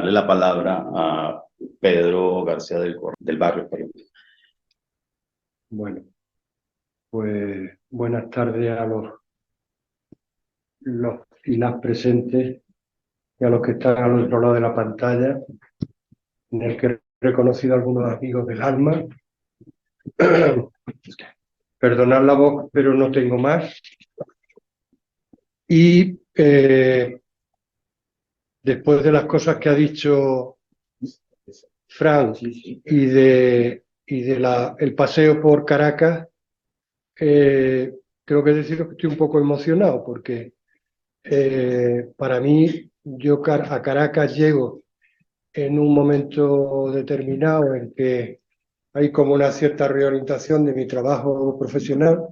darle la palabra a Pedro García del Barrio. Perdón. Bueno, pues buenas tardes a los y las presentes y a los que están al otro lado de la pantalla, en el que he reconocido a algunos amigos del alma. Perdonad la voz, pero no tengo más. Y después de las cosas que ha dicho Fran y el paseo por Caracas, creo que deciros que estoy un poco emocionado porque para mí, yo a Caracas llego en un momento determinado en que hay como una cierta reorientación de mi trabajo profesional,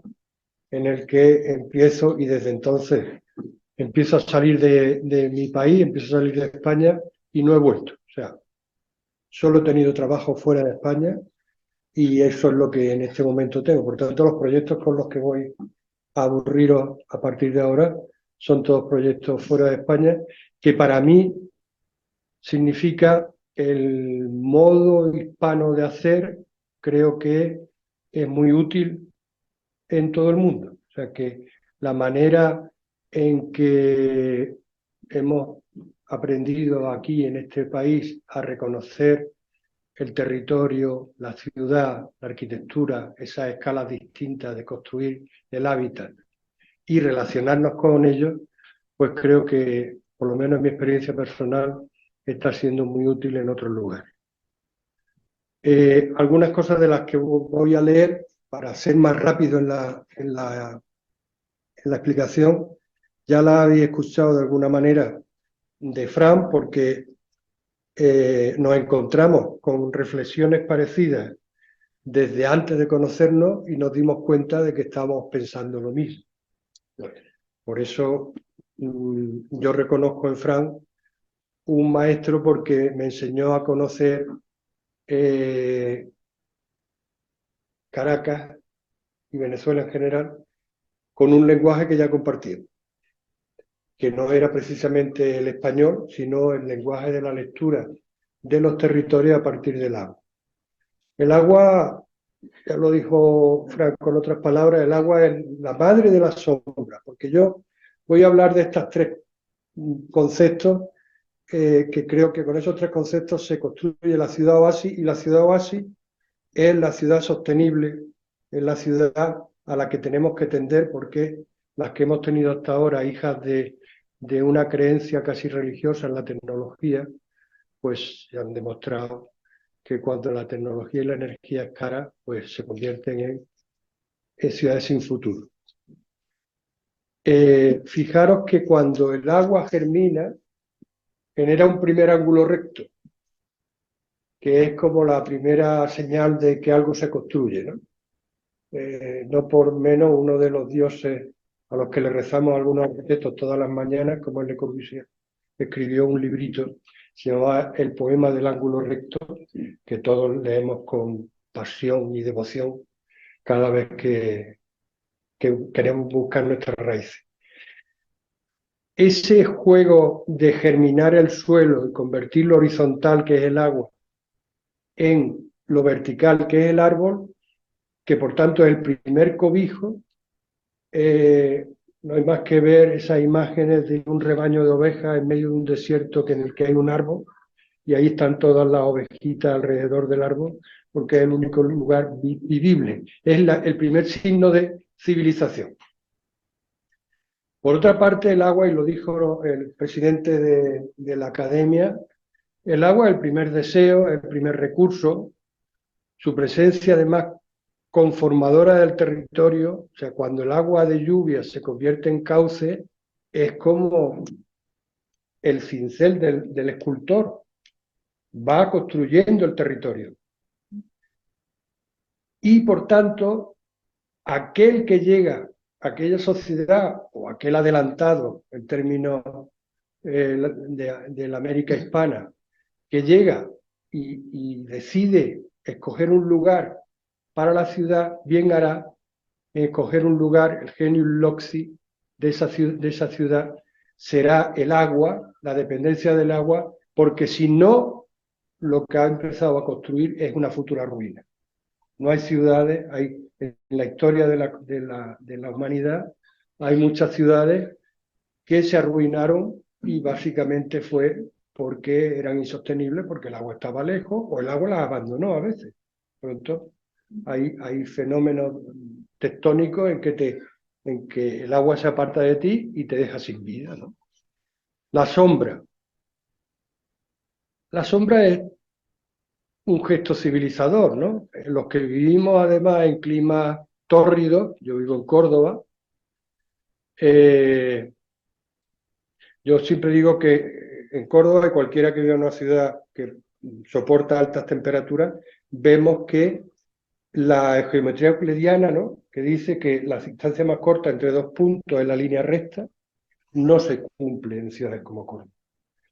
en el que empiezo y desde entonces empiezo a salir de mi país, empiezo a salir de España y no he vuelto. O sea, solo he tenido trabajo fuera de España y eso es lo que en este momento tengo. Por tanto, los proyectos con los que voy a aburriros a partir de ahora son todos proyectos fuera de España, que para mí significa el modo hispano de hacer, creo que es muy útil en todo el mundo. O sea que la manera en que hemos aprendido aquí en este país a reconocer el territorio, la ciudad, la arquitectura, esas escalas distintas de construir el hábitat y relacionarnos con ellos, pues creo que, por lo menos en mi experiencia personal, está siendo muy útil en otros lugares. Algunas cosas de las que voy a leer, para ser más rápido en la explicación, ya la habéis escuchado de alguna manera de Fran, porque nos encontramos con reflexiones parecidas desde antes de conocernos y nos dimos cuenta de que estábamos pensando lo mismo. Por eso yo reconozco en Fran un maestro, porque me enseñó a conocer Caracas y Venezuela en general con un lenguaje que ya compartíamos, que no era precisamente el español, sino el lenguaje de la lectura de los territorios a partir del agua. El agua, ya lo dijo Frank con otras palabras, el agua es la madre de la sombra, porque yo voy a hablar de estos tres conceptos, que creo que con esos tres conceptos se construye la ciudad oasis, y la ciudad oasis es la ciudad sostenible, es la ciudad a la que tenemos que tender, porque las que hemos tenido hasta ahora, hijas de una creencia casi religiosa en la tecnología, pues se han demostrado que cuando la tecnología y la energía es cara, pues se convierten en ciudades sin futuro. Fijaros que cuando el agua germina, genera un primer ángulo recto, que es como la primera señal de que algo se construye, ¿no? No por menos uno de los dioses a los que le rezamos algunos arquitectos todas las mañanas, como el Le Corbusier, escribió un librito, se llamaba El poema del ángulo recto, que todos leemos con pasión y devoción cada vez que queremos buscar nuestras raíces. Ese juego de germinar el suelo y convertir lo horizontal, que es el agua, en lo vertical, que es el árbol, que por tanto es el primer cobijo, no hay más que ver esas imágenes de un rebaño de ovejas en medio de un desierto en el que hay un árbol, y ahí están todas las ovejitas alrededor del árbol, porque es el único lugar vivible. Es el primer signo de civilización. Por otra parte, el agua, y lo dijo el presidente de la academia, el agua es el primer deseo, el primer recurso. Su presencia, además, conformadora del territorio, o sea, cuando el agua de lluvia se convierte en cauce, es como el cincel del escultor, va construyendo el territorio. Y por tanto, aquel que llega, aquella sociedad o aquel adelantado, en términos de la América hispana, que llega y decide escoger un lugar para la ciudad, bien hará en escoger un lugar. El genius loci de esa ciudad será el agua, la dependencia del agua, porque si no, lo que ha empezado a construir es una futura ruina. No hay ciudades, en la historia de la humanidad hay muchas ciudades que se arruinaron y básicamente fue porque eran insostenibles, porque el agua estaba lejos o el agua las abandonó a veces. Pronto hay fenómenos tectónicos en que el agua se aparta de ti y te deja sin vida, ¿no? La sombra. La sombra es un gesto civilizador, ¿no? Los que vivimos además en climas tórridos, yo vivo en Córdoba, yo siempre digo que en Córdoba, y cualquiera que viva en una ciudad que soporta altas temperaturas, vemos que la geometría euclidiana, ¿no?, que dice que la distancia más corta entre dos puntos es la línea recta, no se cumple en ciudades como Córdoba.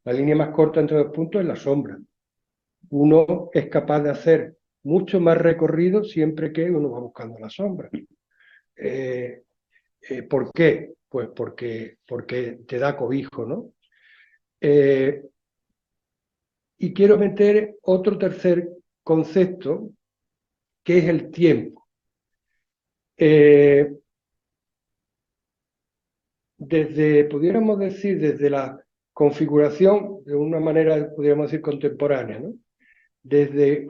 La línea más corta entre dos puntos es la sombra. Uno es capaz de hacer mucho más recorrido siempre que uno va buscando la sombra. ¿Por qué? Pues porque te da cobijo, ¿no? Y quiero meter otro tercer concepto, que es el tiempo. Pudiéramos decir, desde la configuración, de una manera, pudiéramos decir, contemporánea, ¿no?, desde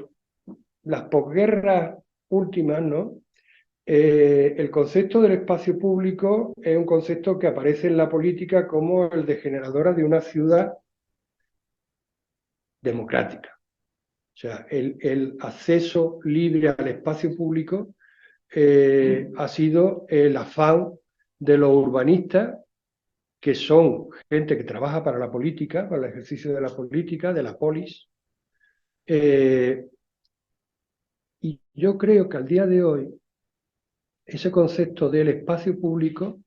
las posguerras últimas, ¿no?, el concepto del espacio público es un concepto que aparece en la política como el de generadora de una ciudad democrática. O sea, el acceso libre al espacio público ha sido el afán de los urbanistas, que son gente que trabaja para la política, para el ejercicio de la política, de la polis. Y yo creo que al día de hoy, ese concepto del espacio público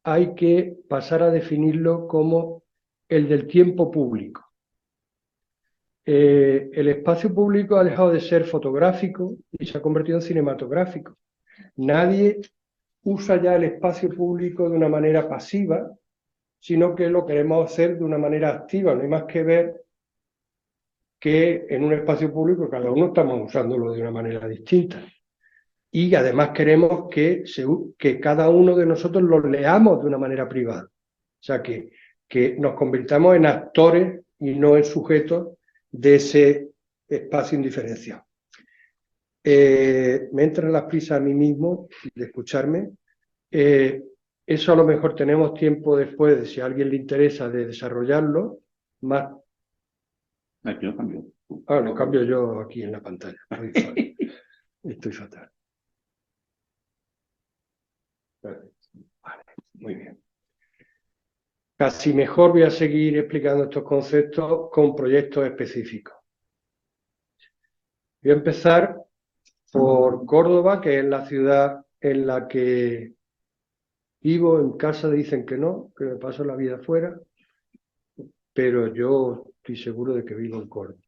hay que pasar a definirlo como el del tiempo público. El espacio público ha dejado de ser fotográfico y se ha convertido en cinematográfico. Nadie usa ya el espacio público de una manera pasiva, sino que lo queremos hacer de una manera activa. No hay más que ver que en un espacio público cada uno estamos usándolo de una manera distinta. Y además queremos que cada uno de nosotros lo leamos de una manera privada. O sea, que nos convirtamos en actores y no en sujetos de ese espacio indiferenciado. Me entran las prisas a mí mismo de escucharme. Eso a lo mejor tenemos tiempo después, de si a alguien le interesa, de desarrollarlo más. Aquí lo cambio. Lo cambio yo aquí en la pantalla. Estoy fatal. Vale, muy bien. Casi mejor voy a seguir explicando estos conceptos con proyectos específicos. Voy a empezar por Córdoba, que es la ciudad en la que vivo. En casa dicen que no, que me paso la vida fuera, pero yo estoy seguro de que vivo en Córdoba.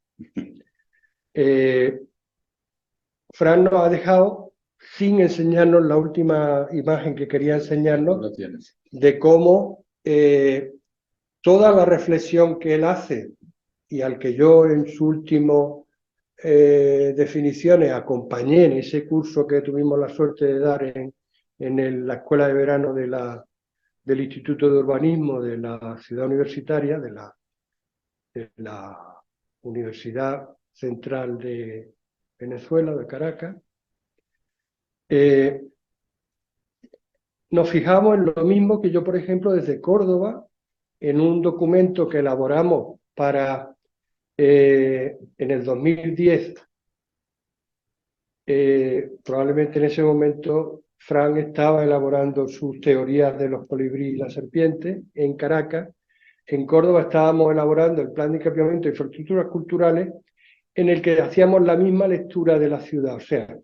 Fran nos ha dejado sin enseñarnos la última imagen que quería enseñarnos, de cómo toda la reflexión que él hace, y al que yo en sus últimas definiciones acompañé en ese curso que tuvimos la suerte de dar en la escuela de verano del Instituto de Urbanismo de la ciudad universitaria, de la Universidad Central de Venezuela, de Caracas. Nos fijamos en lo mismo que yo, por ejemplo, desde Córdoba, en un documento que elaboramos en el 2010. Probablemente en ese momento Fran estaba elaborando sus teorías de los colibríes y la serpiente en Caracas. En Córdoba estábamos elaborando el plan de encapamiento de infraestructuras culturales, en el que hacíamos la misma lectura de la ciudad. O sea,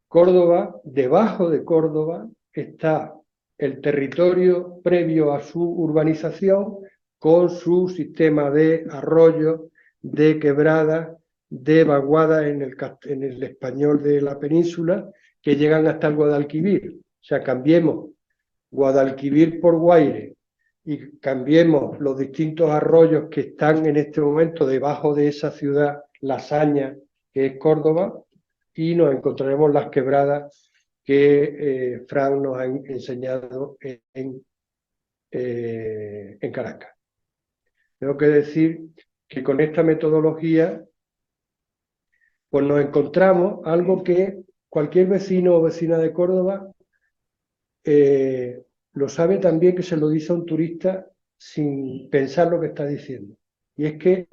Córdoba, debajo de Córdoba está el territorio previo a su urbanización, con su sistema de arroyos, de quebradas, de vaguadas en el español de la península, que llegan hasta el Guadalquivir. O sea, cambiemos Guadalquivir por Guaire y cambiemos los distintos arroyos que están en este momento debajo de esa ciudad lasaña que es Córdoba, y nos encontraremos las quebradas que Fran nos ha enseñado en Caracas. Tengo que decir que con esta metodología pues nos encontramos algo que cualquier vecino o vecina de Córdoba lo sabe también, que se lo dice a un turista sin pensar lo que está diciendo. Y es que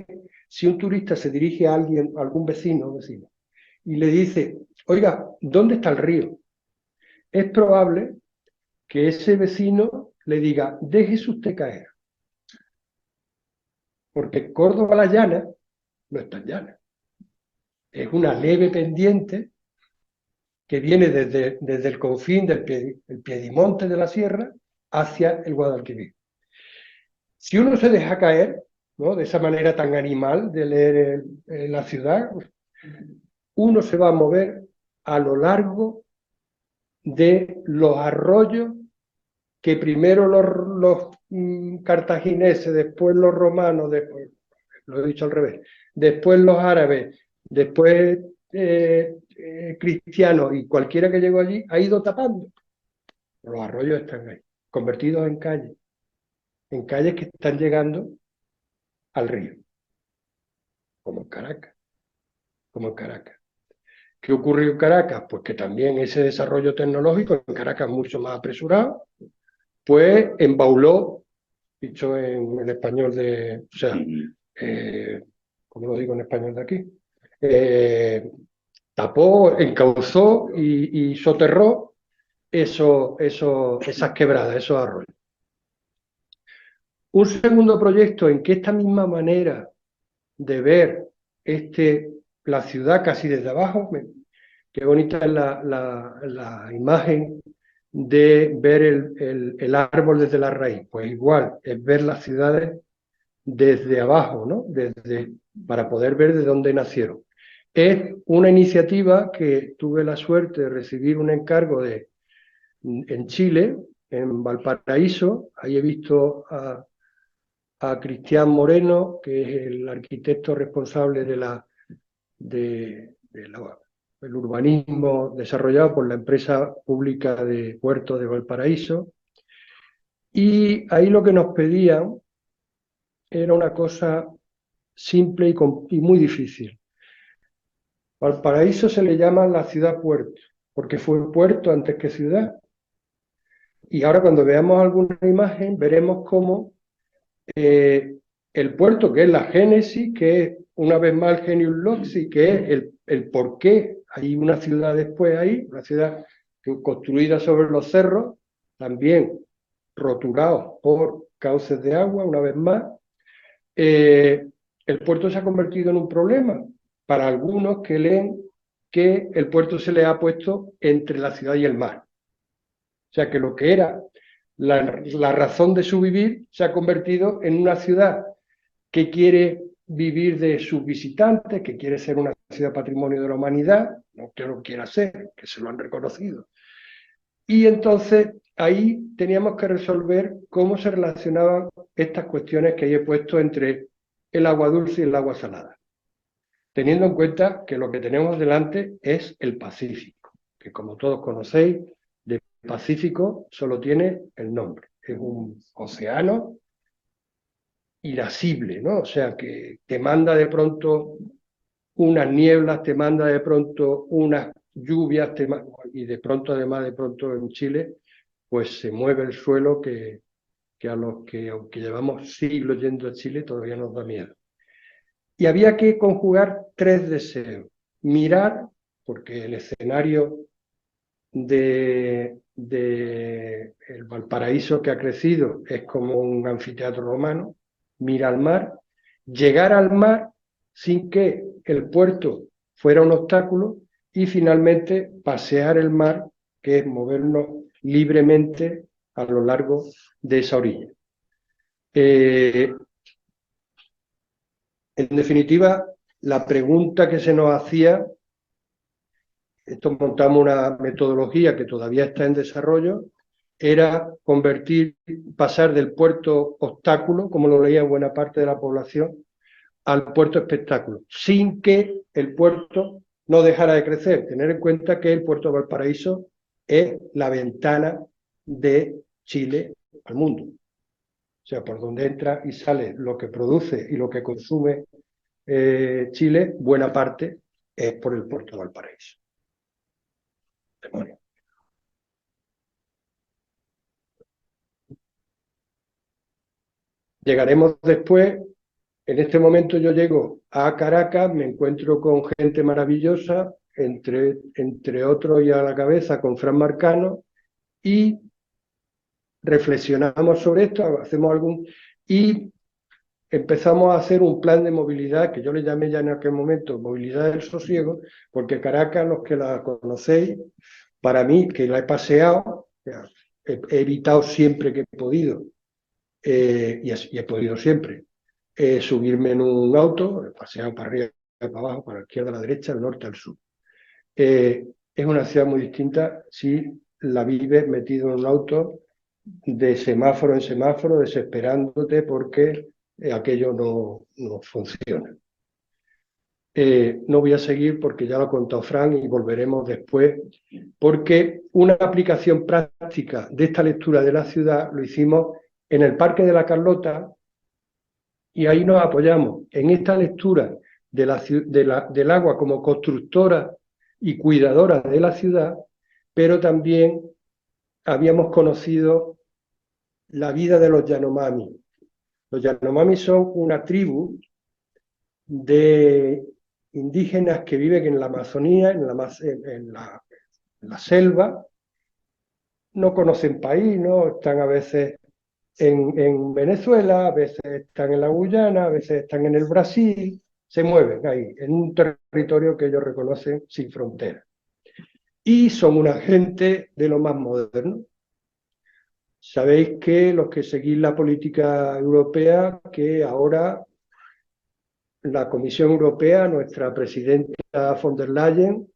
si un turista se dirige a alguien, a algún vecino o vecina, y le dice, oiga, ¿dónde está el río? Es probable que ese vecino le diga, déjese usted caer. Porque Córdoba la llana no es tan llana. Es una leve pendiente que viene desde el confín del Piedimonte de la Sierra hacia el Guadalquivir. Si uno se deja caer, ¿no?, de esa manera tan animal de leer la ciudad, uno se va a mover a lo largo de los arroyos que primero los cartagineses, después los romanos, después, lo he dicho al revés, después los árabes, después cristianos y cualquiera que llegó allí ha ido tapando. Los arroyos están ahí, convertidos en calles que están llegando al río, como en Caracas, como en Caracas. ¿Qué ocurrió en Caracas? Pues que también ese desarrollo tecnológico, en Caracas mucho más apresurado, pues embauló, dicho en español o sea, ¿cómo lo digo en español de aquí? Tapó, encauzó y soterró esas quebradas, esos arroyos. Un segundo proyecto en que esta misma manera de ver la ciudad casi desde abajo, qué bonita es la imagen de ver el árbol desde la raíz. Pues igual, es ver las ciudades desde abajo, ¿no? Para poder ver de dónde nacieron. Es una iniciativa que tuve la suerte de recibir un encargo en Chile, en Valparaíso. Ahí he visto a Cristian Moreno, que es el arquitecto responsable del urbanismo desarrollado por la empresa pública de Puertos de Valparaíso. Y ahí lo que nos pedían era una cosa simple y muy difícil. Valparaíso se le llama la ciudad-puerto, porque fue puerto antes que ciudad. Y ahora cuando veamos alguna imagen, veremos cómo el puerto, que es la génesis, que es una vez más el genius loci, que es el por qué hay una ciudad después ahí, una ciudad construida sobre los cerros, también rotulados por cauces de agua, una vez más. El puerto se ha convertido en un problema para algunos que leen que el puerto se le ha puesto entre la ciudad y el mar. O sea que lo que era la razón de su vivir se ha convertido en una ciudad que quiere vivir de sus visitantes, que quiere ser una ciudad patrimonio de la humanidad, no que lo quiera ser, que se lo han reconocido. Y entonces ahí teníamos que resolver cómo se relacionaban estas cuestiones que ahí he puesto entre el agua dulce y el agua salada, teniendo en cuenta que lo que tenemos delante es el Pacífico, que como todos conocéis, de Pacífico solo tiene el nombre, es un océano irascible, ¿no? O sea, que te manda de pronto unas nieblas, te manda de pronto unas lluvias, y de pronto, además, de pronto en Chile, pues se mueve el suelo que a los que, aunque llevamos siglos yendo a Chile, todavía nos da miedo. Y había que conjugar tres deseos. Mirar, porque el escenario de el Valparaíso que ha crecido es como un anfiteatro romano, mira al mar, llegar al mar sin que el puerto fuera un obstáculo y finalmente pasear el mar, que es movernos libremente a lo largo de esa orilla. En definitiva, la pregunta que se nos hacía, esto montamos una metodología que todavía está en desarrollo, era pasar del puerto obstáculo, como lo leía buena parte de la población, al puerto espectáculo, sin que el puerto no dejara de crecer. Tener en cuenta que el puerto de Valparaíso es la ventana de Chile al mundo. O sea, por donde entra y sale lo que produce y lo que consume Chile, buena parte es por el puerto de Valparaíso. Demonio. Llegaremos después. En este momento yo llego a Caracas, me encuentro con gente maravillosa, entre otros y a la cabeza con Fran Marcano, y reflexionamos sobre esto, y empezamos a hacer un plan de movilidad, que yo le llamé ya en aquel momento movilidad del sosiego, porque Caracas, los que la conocéis, para mí, que la he paseado, he evitado siempre que he podido, y he podido siempre, subirme en un auto, paseado para arriba, para abajo, para la izquierda, a la derecha, al norte, al sur. Es una ciudad muy distinta si la vives metido en un auto de semáforo en semáforo, desesperándote porque aquello no funciona. No voy a seguir porque ya lo ha contado Fran y volveremos después, porque una aplicación práctica de esta lectura de la ciudad lo hicimos en el Parque de la Carlota, y ahí nos apoyamos en esta lectura del agua como constructora y cuidadora de la ciudad, pero también habíamos conocido la vida de los Yanomami. Los Yanomami son una tribu de indígenas que viven en la Amazonía, en la selva, no conocen país, ¿no? Están a veces en Venezuela, a veces están en la Guyana, a veces están en el Brasil, se mueven ahí, en un territorio que ellos reconocen sin fronteras. Y son una gente de lo más moderno. Sabéis que los que seguís la política europea, que ahora la Comisión Europea, nuestra presidenta von der Leyen,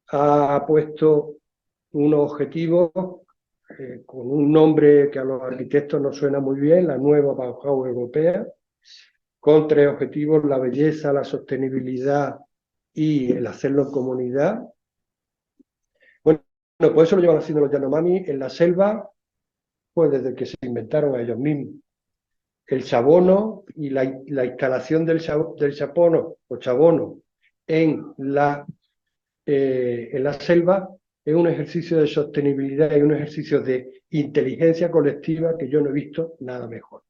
ha puesto unos objetivos con un nombre que a los arquitectos nos suena muy bien, la nueva Bauhaus europea, con 3 objetivos: la belleza, la sostenibilidad y el hacerlo en comunidad. Bueno, pues eso lo llevan haciendo los Yanomami en la selva, pues desde que se inventaron a ellos mismos. El chabono y la instalación del chapono o chabono en la selva es un ejercicio de sostenibilidad y un ejercicio de inteligencia colectiva que yo no he visto nada mejor.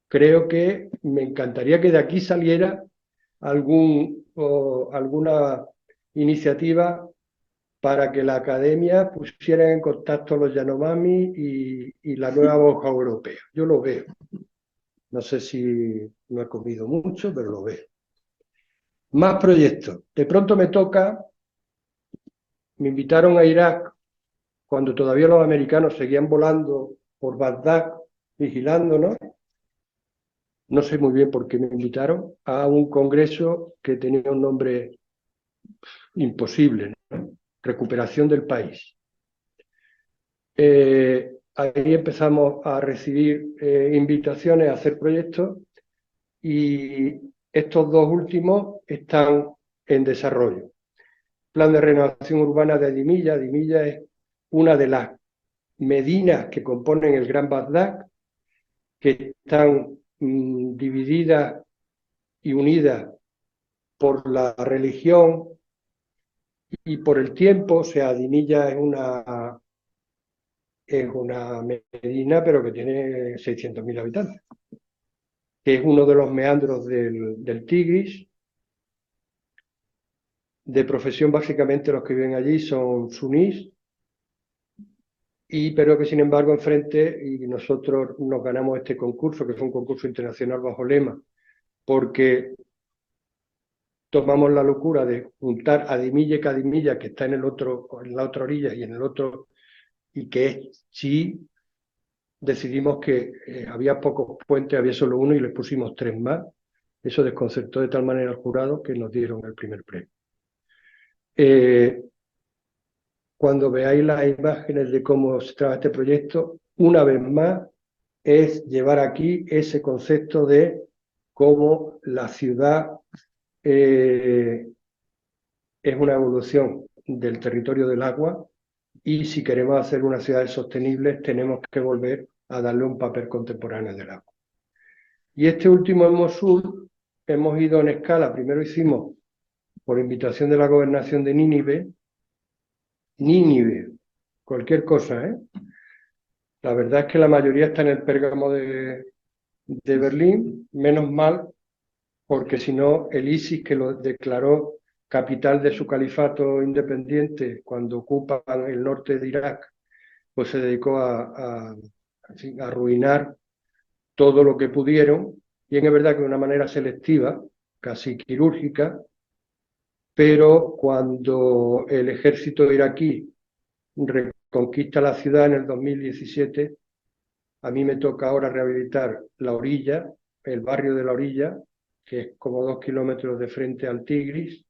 Creo que me encantaría que de aquí saliera alguna iniciativa para que la academia pusiera en contacto a los Yanomami y la nueva Bauhaus europea. Yo lo veo. No sé si no he comido mucho, pero lo veo. Más proyectos. De pronto me invitaron a Irak cuando todavía los americanos seguían volando por Bagdad, vigilándonos. No sé muy bien por qué me invitaron a un congreso que tenía un nombre imposible, ¿no? Recuperación del país. Ahí empezamos a recibir invitaciones a hacer proyectos, y estos 2 últimos están en desarrollo. Plan de renovación urbana de Adimilla. Adimilla es una de las medinas que componen el Gran Bagdad, que están divididas y unidas por la religión y por el tiempo. O sea, Adimilla es una medina, pero que tiene 600.000 habitantes, que es uno de los meandros del Tigris. De profesión, básicamente, los que viven allí son sunís, pero que sin embargo enfrente, y nosotros nos ganamos este concurso, que fue un concurso internacional bajo lema, porque tomamos la locura de juntar Adimilla y Cadimilla, que está en la otra orilla y en el otro, y que sí decidimos que había pocos puentes, había solo uno, y les pusimos 3 más. Eso desconcertó de tal manera al jurado que nos dieron el primer premio. cuando veáis las imágenes de cómo se trabaja este proyecto, una vez más, es llevar aquí ese concepto de cómo la ciudad es una evolución del territorio del agua, y si queremos hacer unas ciudades sostenibles tenemos que volver a darle un papel contemporáneo del agua. Y este último en Mosul hemos ido en escala. Primero hicimos, por invitación de la gobernación de Nínive, cualquier cosa, ¿eh? La verdad es que la mayoría está en el Pérgamo de Berlín, menos mal, porque si no, el ISIS, que lo declaró capital de su califato independiente cuando ocupan el norte de Irak, pues se dedicó a arruinar todo lo que pudieron, y es verdad que de una manera selectiva, casi quirúrgica, pero cuando el ejército iraquí reconquista la ciudad en el 2017, a mí me toca ahora rehabilitar la orilla, el barrio de la orilla, que es como 2 kilómetros de frente al Tigris,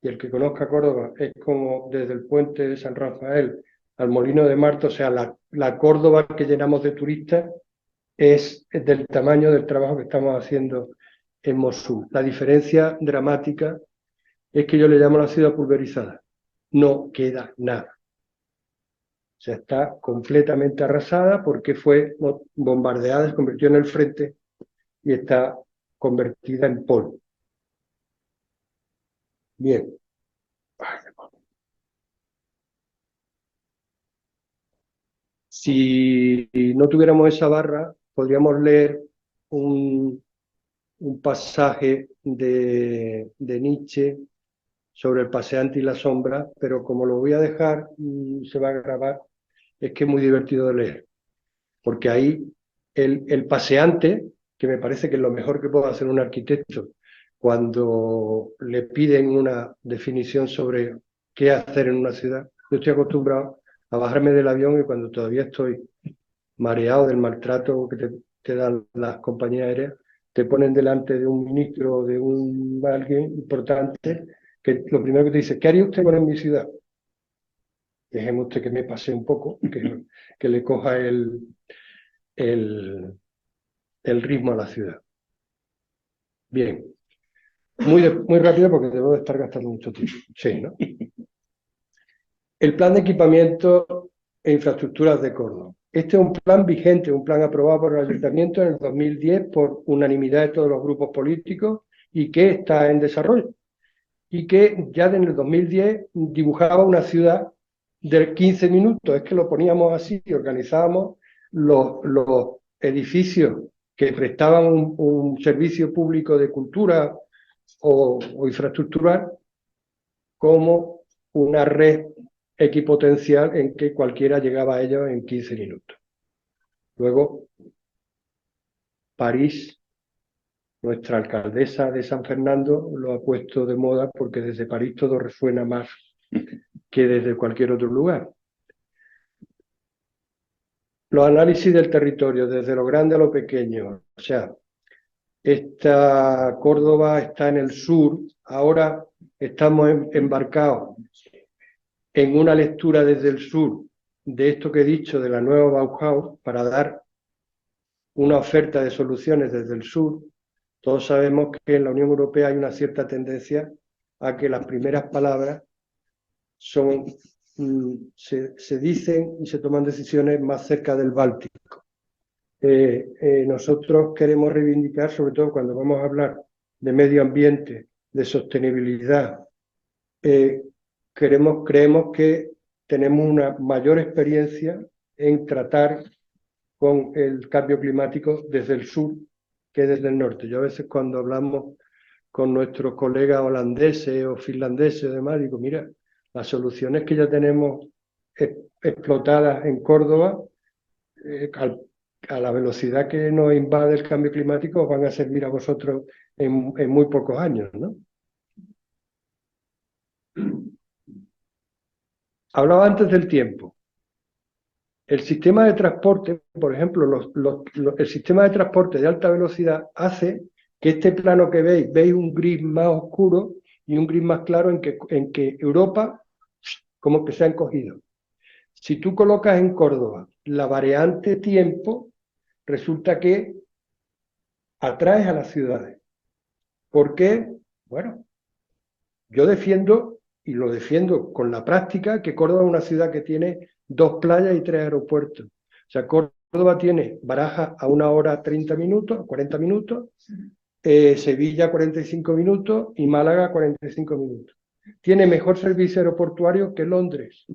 y el que conozca Córdoba es como desde el puente de San Rafael al Molino de Marte, o sea, la Córdoba que llenamos de turistas es del tamaño del trabajo que estamos haciendo en Mosul. La diferencia dramática es que yo le llamo la ciudad pulverizada. No queda nada. O sea, está completamente arrasada porque fue bombardeada, se convirtió en el frente y está convertida en polvo. Bien. Si no tuviéramos esa barra, podríamos leer un pasaje de Nietzsche sobre el paseante y la sombra, pero como lo voy a dejar y se va a grabar, es que es muy divertido de leer, porque ahí el paseante, que me parece que es lo mejor que puede hacer un arquitecto, cuando le piden una definición sobre qué hacer en una ciudad, yo estoy acostumbrado a bajarme del avión y cuando todavía estoy mareado del maltrato que te dan las compañías aéreas, te ponen delante de un ministro o de alguien importante que lo primero que te dice, ¿qué haría usted con mi ciudad? Déjeme usted que me pase un poco, que le coja el ritmo a la ciudad. Bien, muy rápido porque debo de estar gastando mucho tiempo. Sí, ¿no? El plan de equipamiento e infraestructuras de Córdoba. Este es un plan vigente, un plan aprobado por el Ayuntamiento en el 2010 por unanimidad de todos los grupos políticos y que está en desarrollo. Y que ya en el 2010 dibujaba una ciudad de 15 minutos. Es que lo poníamos así y organizábamos los edificios que prestaban un servicio público de cultura o infraestructural como una red equipotencial en que cualquiera llegaba a ellos en 15 minutos. Luego, París, nuestra alcaldesa de San Fernando, lo ha puesto de moda porque desde París todo resuena más que desde cualquier otro lugar. Los análisis del territorio, desde lo grande a lo pequeño. O sea, esta Córdoba está en el sur, ahora estamos embarcados en una lectura desde el sur de esto que he dicho de la nueva Bauhaus para dar una oferta de soluciones desde el sur. Todos sabemos que en la Unión Europea hay una cierta tendencia a que las primeras palabras se dicen y se toman decisiones más cerca del Báltico. Nosotros queremos reivindicar, sobre todo cuando vamos a hablar de medio ambiente, de sostenibilidad, creemos que tenemos una mayor experiencia en tratar con el cambio climático desde el sur que desde el norte. Yo a veces cuando hablamos con nuestros colegas holandeses o finlandeses y demás, digo, mira, las soluciones que ya tenemos explotadas en Córdoba, a la velocidad que nos invade el cambio climático, os van a servir a vosotros en muy pocos años, ¿no? Hablaba antes del tiempo. El sistema de transporte, por ejemplo, el sistema de transporte de alta velocidad hace que este plano que veis un gris más oscuro y un gris más claro en que Europa como que se han cogido. Si tú colocas en Córdoba la variante tiempo, resulta que atraes a las ciudades. ¿Por qué? Bueno, yo defiendo, y lo defiendo con la práctica, que Córdoba es una ciudad que tiene 2 playas y 3 aeropuertos. O sea, Córdoba tiene Barajas a 1 hora 30 minutos, 40 minutos, Sevilla 45 minutos y Málaga 45 minutos. Tiene mejor servicio aeroportuario que Londres.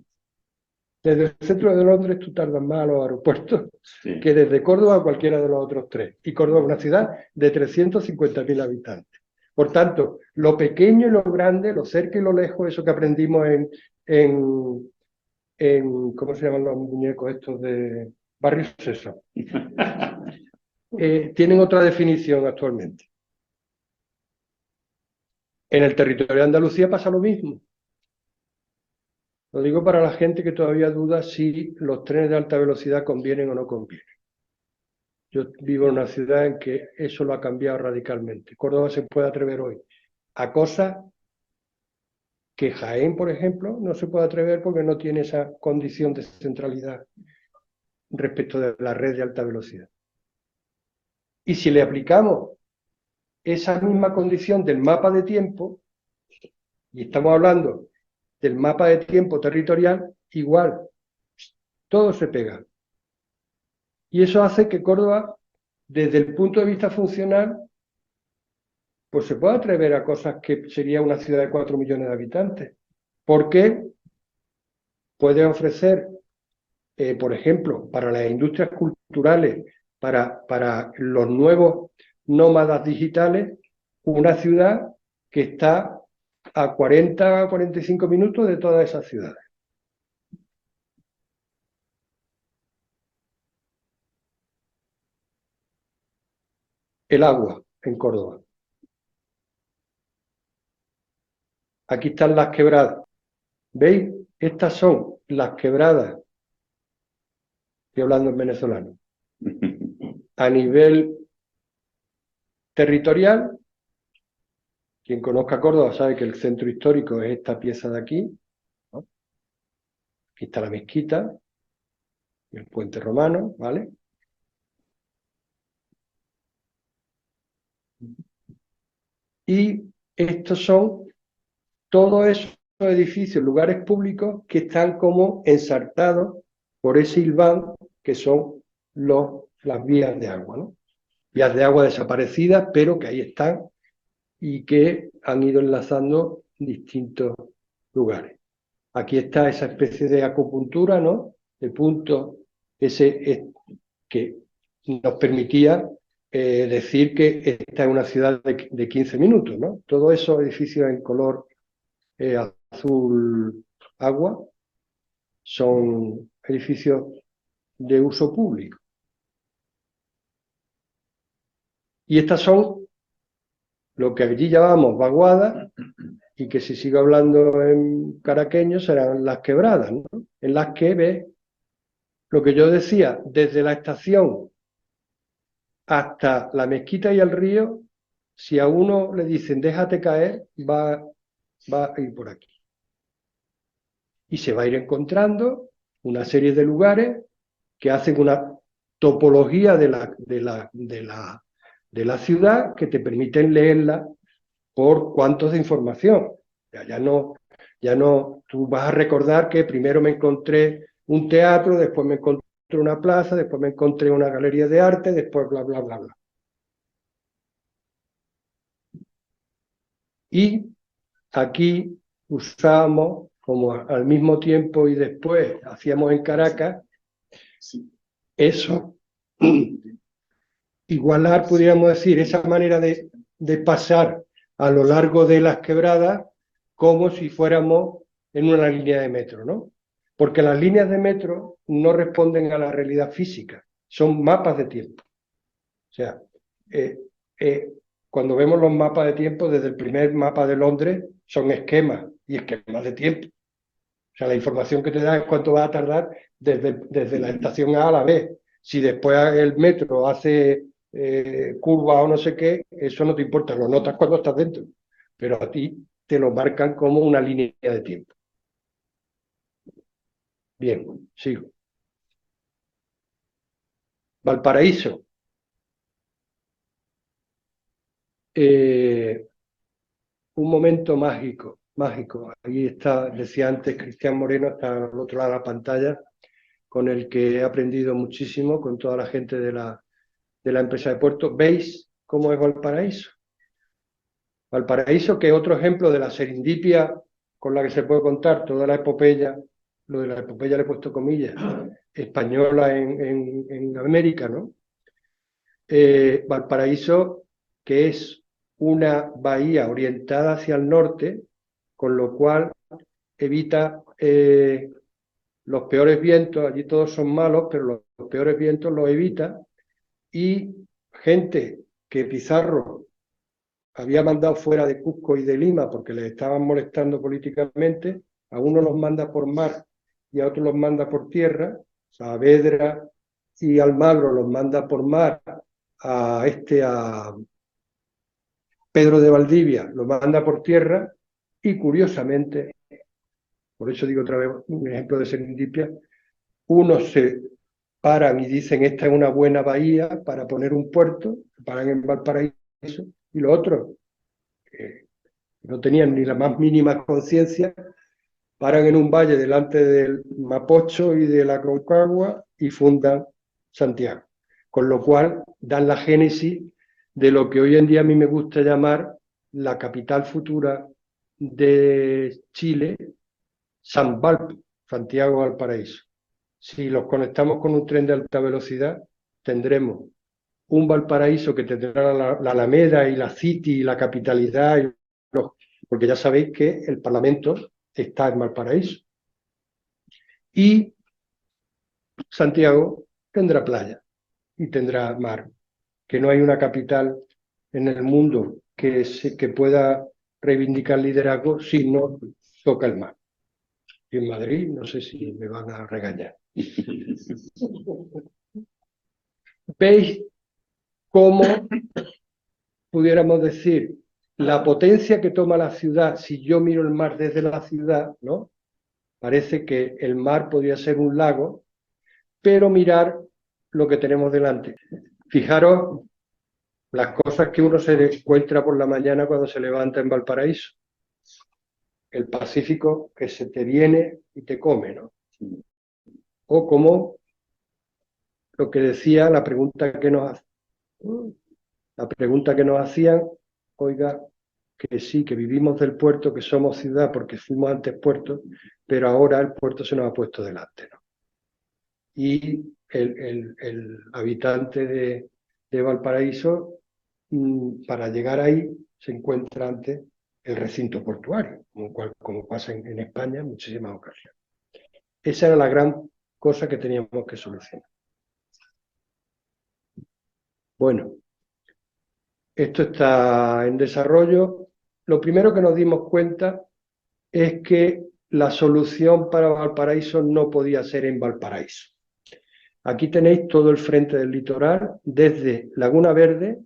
Desde el centro de Londres tú tardas más a los aeropuertos Sí. que desde Córdoba a cualquiera de los otros 3. Y Córdoba es una ciudad de 350.000 habitantes. Por tanto, lo pequeño y lo grande, lo cerca y lo lejos, eso que aprendimos en ¿cómo se llaman los muñecos estos de Barrio Sésamo? Tienen otra definición actualmente. En el territorio de Andalucía pasa lo mismo. Lo digo para la gente que todavía duda si los trenes de alta velocidad convienen o no convienen. Yo vivo en una ciudad en que eso lo ha cambiado radicalmente. Córdoba se puede atrever hoy a cosas que Jaén, por ejemplo, no se puede atrever porque no tiene esa condición de centralidad respecto de la red de alta velocidad. Y si le aplicamos esa misma condición del mapa de tiempo, y estamos hablando del mapa de tiempo territorial, igual, todo se pega. Y eso hace que Córdoba, desde el punto de vista funcional, pues se puede atrever a cosas que sería una ciudad de 4 millones de habitantes. Porque puede ofrecer, por ejemplo, para las industrias culturales, para los nuevos nómadas digitales, una ciudad que está a 40 o 45 minutos de todas esas ciudades. El agua en Córdoba. Aquí están las quebradas. ¿Veis? Estas son las quebradas, estoy hablando en venezolano, a nivel territorial. Quien conozca Córdoba sabe que el centro histórico es esta pieza de aquí, ¿no? Aquí está la mezquita, el puente romano, ¿vale? Y estos son todos esos edificios, lugares públicos que están como ensartados por ese hilván que son las vías de agua, ¿no? Vías de agua desaparecidas, pero que ahí están y que han ido enlazando distintos lugares. Aquí está esa especie de acupuntura, ¿no? De punto que nos permitía decir que esta es una ciudad de 15 minutos, ¿no? Todos esos edificios en color azul agua son edificios de uso público. Y estas son lo que allí llamamos vaguadas, y que si sigo hablando en caraqueño serán las quebradas, ¿no? En las que ves lo que yo decía, desde la estación hasta la mezquita y el río, si a uno le dicen déjate caer, va a ir por aquí. Y se va a ir encontrando una serie de lugares que hacen una topología de la ciudad que te permiten leerla por cuantos de información. Ya no, tú vas a recordar que primero me encontré un teatro, después me encontré una plaza, después me encontré una galería de arte, después bla, bla, bla, bla. Y aquí usamos, como al mismo tiempo y después hacíamos en Caracas, eso, igualar, podríamos decir, esa manera de pasar a lo largo de las quebradas como si fuéramos en una línea de metro, ¿no? Porque las líneas de metro no responden a la realidad física, son mapas de tiempo. O sea, cuando vemos los mapas de tiempo, desde el primer mapa de Londres, son esquemas y esquemas de tiempo. O sea, la información que te da es cuánto va a tardar desde la estación A a la B. Si después el metro hace curva o no sé qué, eso no te importa, lo notas cuando estás dentro. Pero a ti te lo marcan como una línea de tiempo. Bien, sigo. Valparaíso. Un momento mágico, mágico. Ahí está, decía antes, Cristian Moreno, está al otro lado de la pantalla, con el que he aprendido muchísimo, con toda la gente de la empresa de puerto. ¿Veis cómo es Valparaíso? Valparaíso, que es otro ejemplo de la serendipia con la que se puede contar toda la epopeya, lo de la epopeya le he puesto comillas, española en América, ¿no? Valparaíso, que es una bahía orientada hacia el norte, con lo cual evita los peores vientos, allí todos son malos, pero los peores vientos los evita, y gente que Pizarro había mandado fuera de Cusco y de Lima porque les estaban molestando políticamente, a unos los manda por mar y a otros los manda por tierra, Saavedra y Almagro los manda por mar, a Pedro de Valdivia lo manda por tierra, y curiosamente, por eso digo otra vez un ejemplo de serendipia, unos se paran y dicen esta es una buena bahía para poner un puerto, paran en Valparaíso, y los otros, que no tenían ni la más mínima conciencia, paran en un valle delante del Mapocho y de la Concagua y fundan Santiago. Con lo cual dan la génesis de lo que hoy en día a mí me gusta llamar la capital futura de Chile, San Valpo, Santiago Valparaíso. Si los conectamos con un tren de alta velocidad, tendremos un Valparaíso que tendrá la Alameda y la City y la capitalidad, porque ya sabéis que el Parlamento está en Valparaíso. Y Santiago tendrá playa y tendrá mar, que no hay una capital en el mundo que pueda reivindicar liderazgo si no toca el mar. Y en Madrid no sé si me van a regañar. ¿Veis cómo pudiéramos decir la potencia que toma la ciudad si yo miro el mar desde la ciudad, ¿no? Parece que el mar podría ser un lago, pero mirar lo que tenemos delante. Fijaros las cosas que uno se encuentra por la mañana cuando se levanta en Valparaíso. El Pacífico que se te viene y te come, ¿no? O como lo que decía la pregunta que nos hacían, oiga, que sí, que vivimos del puerto, que somos ciudad porque fuimos antes puerto, pero ahora el puerto se nos ha puesto delante, ¿no? Y el habitante de Valparaíso, para llegar ahí, se encuentra antes el recinto portuario, como pasa en España en muchísimas ocasiones. Esa era la gran cosa que teníamos que solucionar. Bueno, esto está en desarrollo. Lo primero que nos dimos cuenta es que la solución para Valparaíso no podía ser en Valparaíso. Aquí tenéis todo el frente del litoral, desde Laguna Verde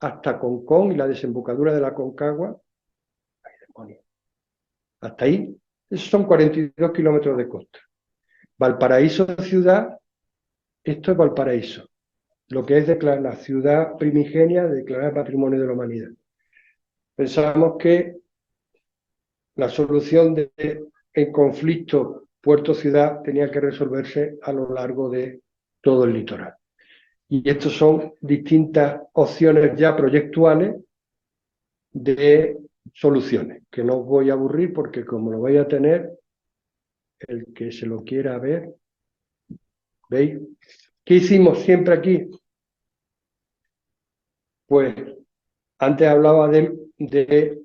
hasta Concón y la desembocadura de la Concagua. Ay, demonio. Hasta ahí, esos son 42 kilómetros de costa. Valparaíso ciudad, esto es Valparaíso, lo que es la ciudad primigenia declarada Patrimonio de la Humanidad. Pensamos que la solución del conflicto puerto-ciudad tenía que resolverse a lo largo de todo el litoral. Y estas son distintas opciones ya proyectuales de soluciones, que no os voy a aburrir porque como lo vais a tener, el que se lo quiera ver, ¿veis? ¿Qué hicimos siempre aquí? Pues antes hablaba de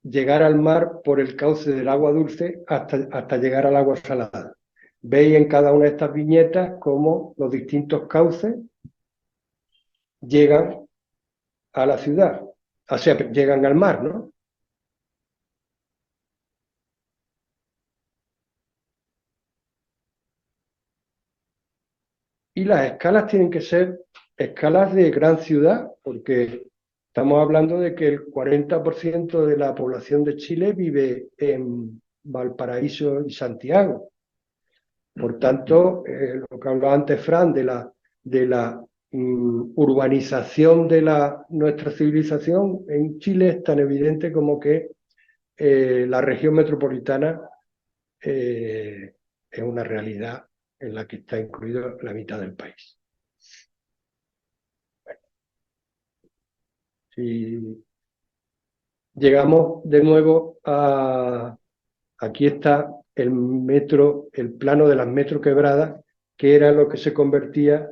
llegar al mar por el cauce del agua dulce hasta llegar al agua salada. Veis en cada una de estas viñetas cómo los distintos cauces llegan a la ciudad, o sea, llegan al mar, ¿no? Y las escalas tienen que ser escalas de gran ciudad, porque estamos hablando de que el 40% de la población de Chile vive en Valparaíso y Santiago. Por tanto, lo que hablaba antes Fran de la urbanización de nuestra civilización en Chile es tan evidente como que la región metropolitana es una realidad en la que está incluida la mitad del país. Si llegamos de nuevo aquí está el metro, el plano de las metroquebradas, que era lo que se convertía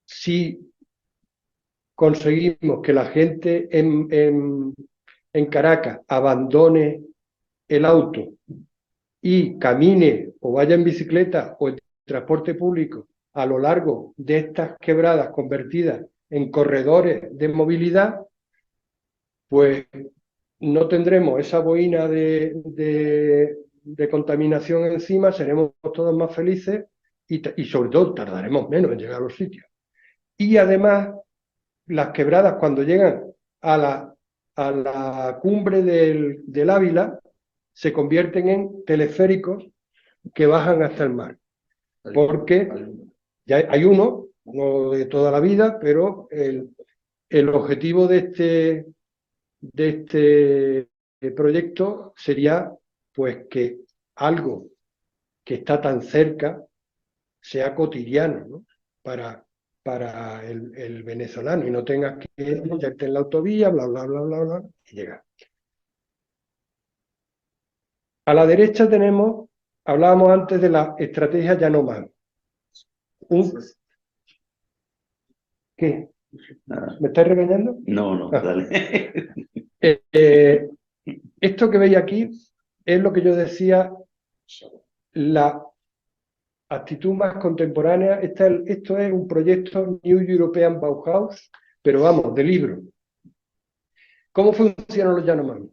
si conseguimos que la gente en Caracas abandone el auto y camine o vaya en bicicleta o en transporte público a lo largo de estas quebradas convertidas en corredores de movilidad, pues no tendremos esa boina de contaminación encima, seremos todos más felices y sobre todo tardaremos menos en llegar a los sitios. Y además, las quebradas cuando llegan a la cumbre del Ávila se convierten en teleféricos que bajan hasta el mar. Porque ya hay uno de toda la vida, pero el objetivo de este proyecto sería pues que algo que está tan cerca sea cotidiano, ¿no? para el venezolano y no tengas que meterte en la autovía, bla, bla, bla, bla, bla, y llegar. A la derecha hablábamos antes de la estrategia Yanomami. ¿Qué? ¿Me estáis regañando? No, dale. Esto que veis aquí es lo que yo decía, la actitud más contemporánea. Esto es un proyecto New European Bauhaus, pero vamos, de libro. ¿Cómo funcionan los Yanomami?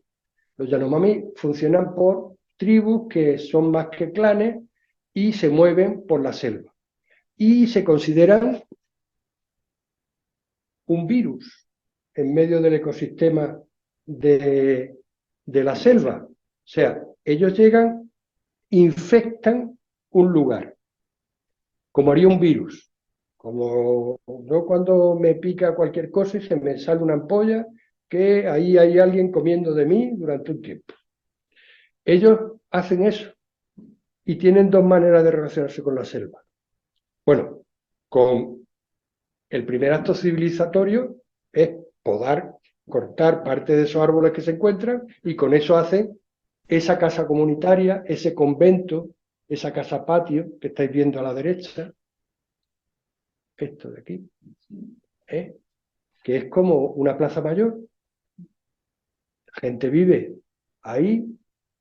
Los Yanomami funcionan por tribus que son más que clanes y se mueven por la selva. Y se consideran un virus en medio del ecosistema de la selva. O sea, ellos llegan, infectan un lugar, como haría un virus. Como yo cuando me pica cualquier cosa y se me sale una ampolla, que ahí hay alguien comiendo de mí durante un tiempo. Ellos hacen eso y tienen dos maneras de relacionarse con la selva. Bueno, con el primer acto civilizatorio es podar, cortar parte de esos árboles que se encuentran y con eso hacen esa casa comunitaria, ese convento, esa casa patio que estáis viendo a la derecha, esto de aquí, que es como una plaza mayor. La gente vive ahí,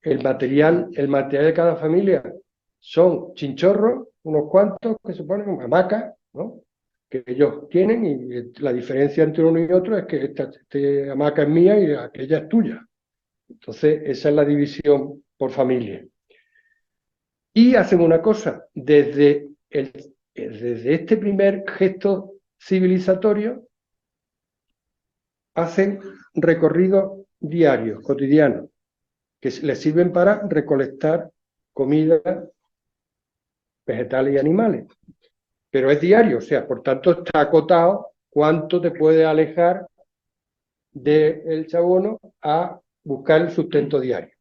el material de cada familia son chinchorros, unos cuantos que se ponen hamacas, ¿no? Que ellos tienen, y la diferencia entre uno y otro es que esta hamaca es mía y aquella es tuya. Entonces, esa es la división por familia. Y hacen una cosa, desde este primer gesto civilizatorio, hacen recorridos diarios, cotidianos, que les sirven para recolectar comida, vegetales y animales. Pero es diario, o sea, por tanto está acotado cuánto te puede alejar del chabono a buscar el sustento diario.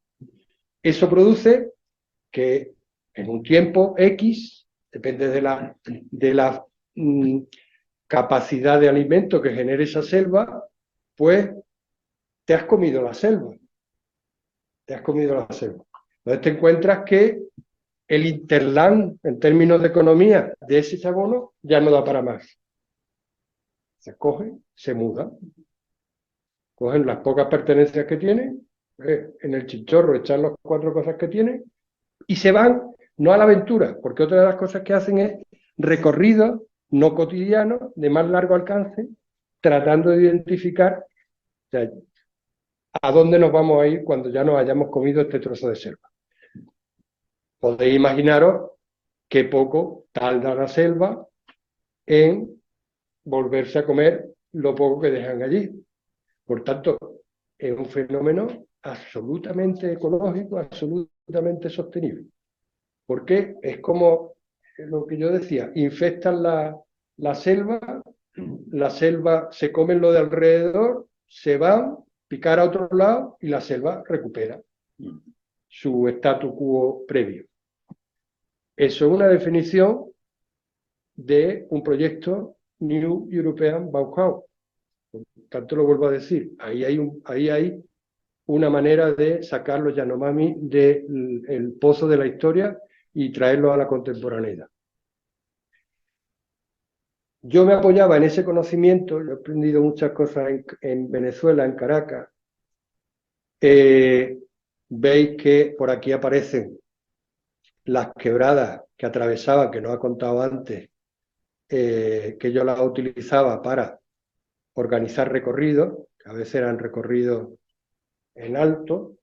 Eso produce que en un tiempo X, depende de la capacidad de alimento que genere esa selva, pues te has comido la selva. Entonces te encuentras que el interland, en términos de economía, de ese chabono, ya no da para más. Se coge, se muda. Cogen las pocas pertenencias que tienen, en el chinchorro echan las 4 cosas que tienen y se van, no a la aventura, porque otra de las cosas que hacen es recorridos no cotidianos, de más largo alcance, tratando de identificar, o sea, a dónde nos vamos a ir cuando ya nos hayamos comido este trozo de selva. Podéis imaginaros qué poco tarda la selva en volverse a comer lo poco que dejan allí. Por tanto, es un fenómeno absolutamente ecológico, absolutamente sostenible. porque es como lo que yo decía, infectan la selva se comen lo de alrededor, se van, picar a otro lado y la selva recupera su status quo previo. Eso es una definición de un proyecto New European Bauhaus. Por tanto, lo vuelvo a decir, ahí hay una manera de sacar los Yanomami del pozo de la historia y traerlos a la contemporaneidad. Yo me apoyaba en ese conocimiento, yo he aprendido muchas cosas en Venezuela, en Caracas. Veis que por aquí aparecen las quebradas que atravesaban, que no he contado antes, que yo las utilizaba para organizar recorridos, que a veces eran recorridos en alto,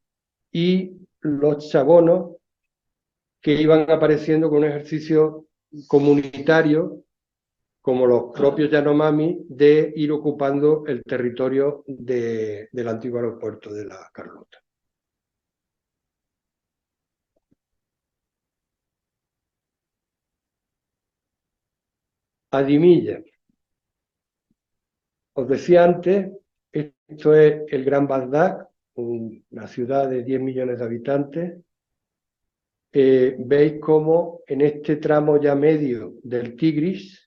y los chabonos que iban apareciendo con un ejercicio comunitario, como los propios Yanomami, de ir ocupando el territorio del antiguo aeropuerto de la Carlota. Adimilla. Os decía antes, esto es el Gran Bagdad, una ciudad de 10 millones de habitantes. Veis cómo en este tramo ya medio del Tigris,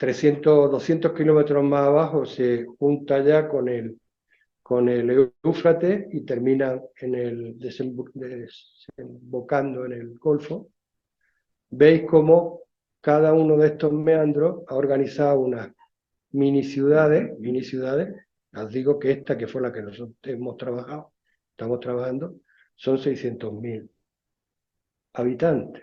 200 kilómetros más abajo, se junta ya con el Éufrates y termina desembocando en el Golfo. Veis cómo cada uno de estos meandros ha organizado unas mini ciudades. Os digo que esta, que fue la que nosotros estamos trabajando, son 600.000 habitantes.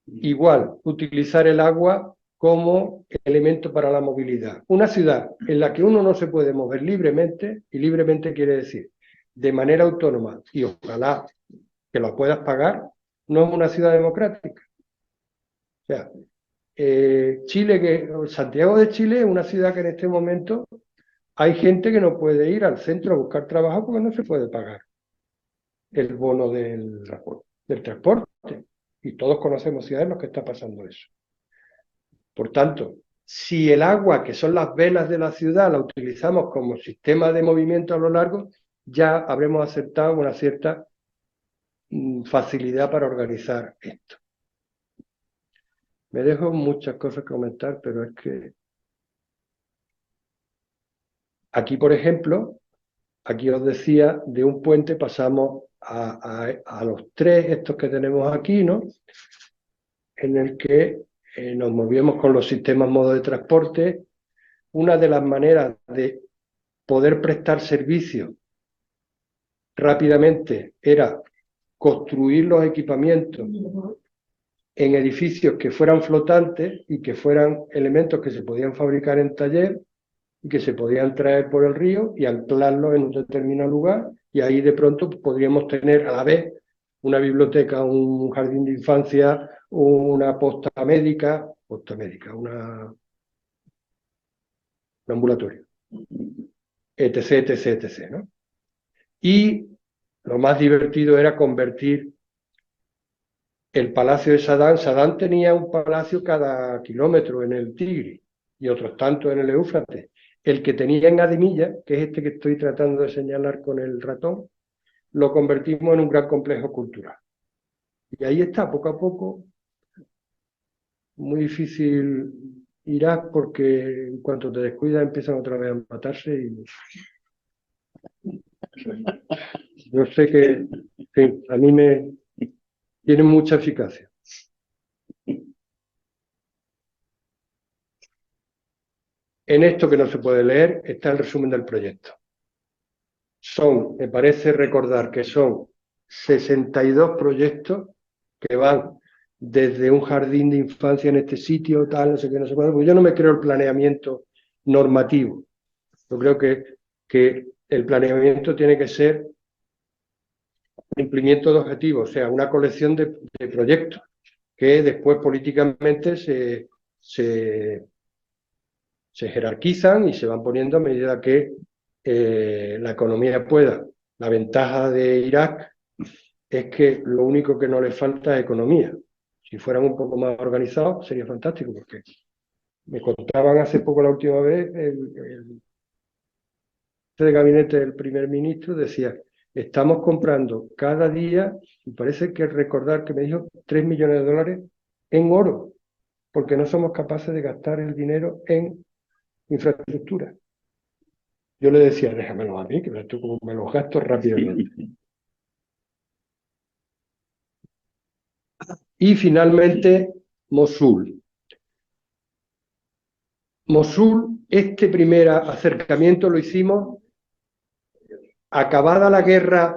Igual, utilizar el agua como elemento para la movilidad. Una ciudad en la que uno no se puede mover libremente, y libremente quiere decir de manera autónoma, y ojalá que lo puedas pagar, no es una ciudad democrática. O sea, Santiago de Chile es una ciudad que en este momento hay gente que no puede ir al centro a buscar trabajo porque no se puede pagar el bono del transporte. Y todos conocemos ciudades en las que está pasando eso. Por tanto, si el agua, que son las venas de la ciudad, la utilizamos como sistema de movimiento a lo largo, ya habremos aceptado una cierta facilidad para organizar esto. Me dejo muchas cosas que comentar, pero es que aquí, por ejemplo, aquí os decía, de un puente pasamos a los tres, estos que tenemos aquí, ¿no? En el que nos movíamos con los sistemas modos de transporte. Una de las maneras de poder prestar servicios rápidamente era construir los equipamientos en edificios que fueran flotantes y que fueran elementos que se podían fabricar en taller y que se podían traer por el río y anclarlos en un determinado lugar, y ahí de pronto podríamos tener a la vez una biblioteca, un jardín de infancia, una posta médica, un ambulatorio, etc., ¿no? Y lo más divertido era convertir el palacio de Saddam. Saddam tenía un palacio cada kilómetro en el Tigris y otros tantos en el Éufrates. El que tenía en Adimilla, que es este que estoy tratando de señalar con el ratón, lo convertimos en un gran complejo cultural. Y ahí está, poco a poco, muy difícil Irak, porque en cuanto te descuidas empiezan otra vez a matarse. Y yo sé que, sí, a mí me tienen mucha eficacia. En esto que no se puede leer está el resumen del proyecto. Me parece recordar que son 62 proyectos que van desde un jardín de infancia en este sitio, tal, no sé qué, no sé cuándo, porque yo no me creo el planeamiento normativo. Yo creo que el planeamiento tiene que ser cumplimiento de objetivos, o sea, una colección de proyectos que después políticamente se jerarquizan y se van poniendo a medida que la economía pueda. La ventaja de Irak es que lo único que no les falta es economía. Si fueran un poco más organizados sería fantástico, porque me contaban hace poco la última vez, el de gabinete del primer ministro decía, estamos comprando cada día, y parece que recordar que me dijo 3 millones de dólares en oro, porque no somos capaces de gastar el dinero en infraestructura. Yo le decía, déjamelo a mí, que tú como me los gasto rápidamente. Y finalmente, Mosul. Mosul, este primer acercamiento lo hicimos acabada la guerra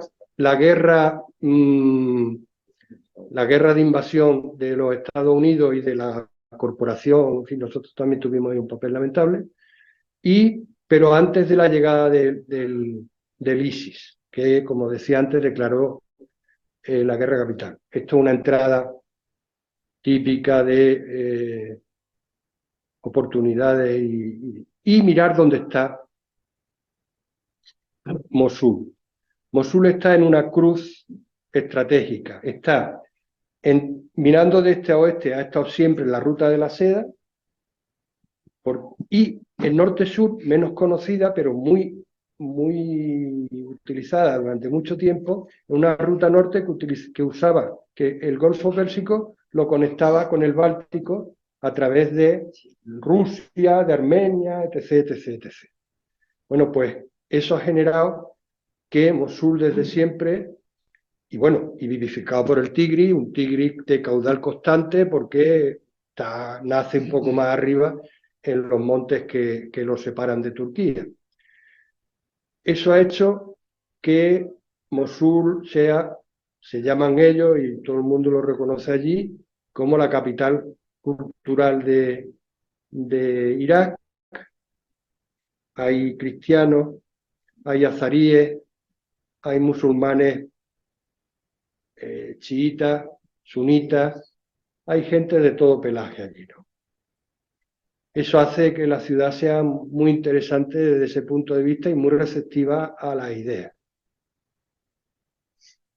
de invasión de los Estados Unidos y de la corporación, en fin, nosotros también tuvimos ahí un papel lamentable, pero antes de la llegada del ISIS, que, como decía antes, declaró la guerra capital. Esto es una entrada típica de oportunidades y mirar dónde está Mosul. Mosul está en una cruz estratégica, está mirando de este a oeste, ha estado siempre en la ruta de la seda, y el norte-sur, menos conocida, pero muy utilizada durante mucho tiempo, una ruta norte que usaba, que el Golfo Pérsico lo conectaba con el Báltico a través de Rusia, de Armenia, etc., etc., etc. Bueno, pues eso ha generado que Mosul desde siempre, y bueno, y vivificado por el Tigris, un Tigris de caudal constante porque nace un poco más arriba en los montes que lo separan de Turquía. Eso ha hecho que Mosul se llaman ellos, y todo el mundo lo reconoce allí, como la capital cultural de Irak. Hay cristianos, hay azaríes, hay musulmanes chiitas, sunitas, hay gente de todo pelaje allí, ¿no? Eso hace que la ciudad sea muy interesante desde ese punto de vista y muy receptiva a las ideas.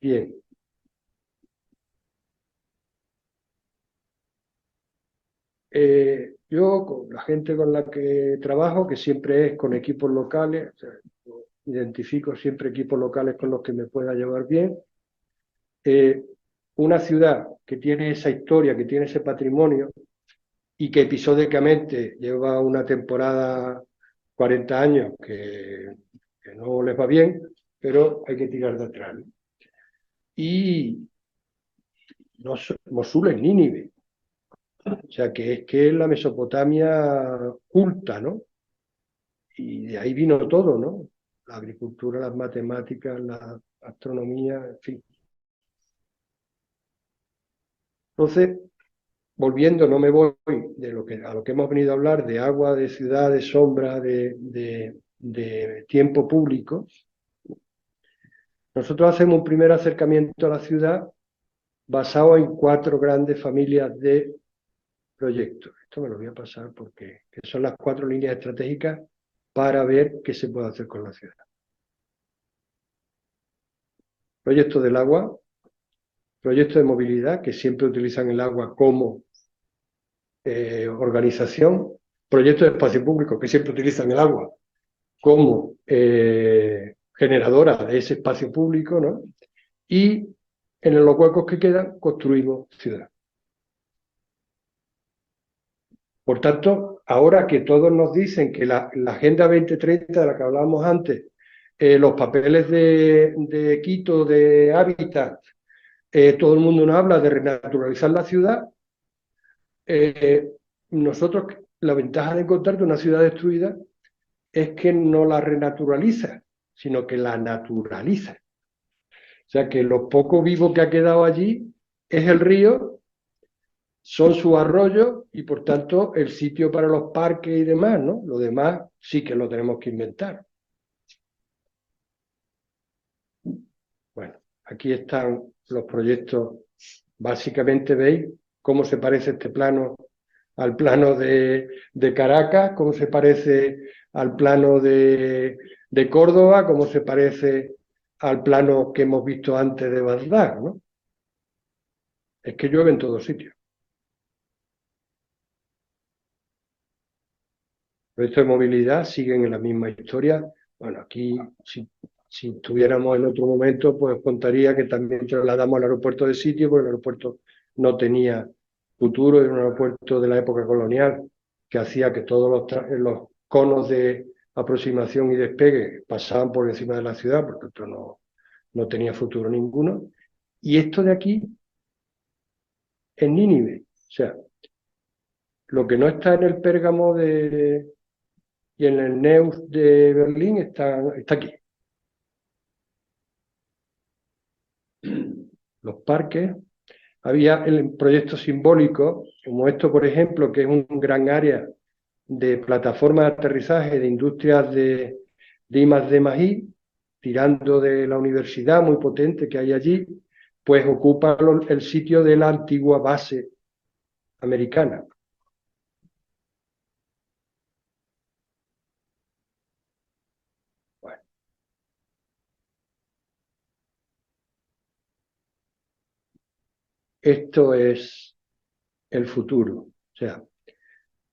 Bien. Yo, con la gente con la que trabajo, que siempre es con equipos locales, o sea, identifico siempre equipos locales con los que me pueda llevar bien. Una ciudad que tiene esa historia, que tiene ese patrimonio y que episódicamente lleva una temporada 40 años que no les va bien, pero hay que tirar de atrás, ¿no? Y Mosul es Nínive, o sea que es la Mesopotamia culta, ¿no? Y de ahí vino todo, ¿no? La agricultura, las matemáticas, la astronomía, en fin. Entonces, volviendo, no me voy a lo que hemos venido a hablar, de agua, de ciudad, de sombra, de tiempo público. Nosotros hacemos un primer acercamiento a la ciudad basado en 4 grandes familias de proyectos. Esto me lo voy a pasar porque son las 4 líneas estratégicas para ver qué se puede hacer con la ciudad. Proyecto del agua, proyecto de movilidad, que siempre utilizan el agua como organización, proyecto de espacio público, que siempre utilizan el agua como generadora de ese espacio público, ¿no? Y en los huecos que quedan construimos ciudad. Por tanto, ahora que todos nos dicen que la Agenda 2030 de la que hablábamos antes, los papeles de Quito, de hábitat, todo el mundo nos habla de renaturalizar la ciudad, nosotros, la ventaja de encontrarte una ciudad destruida es que no la renaturaliza, sino que la naturaliza. O sea que lo poco vivo que ha quedado allí es el río, son sus arroyos y por tanto el sitio para los parques y demás, ¿no? Lo demás sí que lo tenemos que inventar. Bueno, aquí están los proyectos. Básicamente veis cómo se parece este plano al plano de Caracas, cómo se parece al plano de Córdoba, cómo se parece al plano que hemos visto antes de Bagdad, ¿no? Es que llueve en todos sitios. Esto de movilidad siguen en la misma historia. Bueno, aquí, si estuviéramos en otro momento, pues os contaría que también trasladamos al aeropuerto de sitio, porque el aeropuerto no tenía futuro, era un aeropuerto de la época colonial, que hacía que todos los conos de aproximación y despegue pasaban por encima de la ciudad, porque esto no tenía futuro ninguno. Y esto de aquí es Nínive. O sea, lo que no está en el Pérgamo y en el Neuss de Berlín está aquí. Los parques, había el proyecto simbólico, como esto, por ejemplo, que es un gran área de plataforma de aterrizaje de industrias de I+D+I, tirando de la universidad muy potente que hay allí, pues ocupa el sitio de la antigua base americana. Bueno, esto es el futuro. O sea,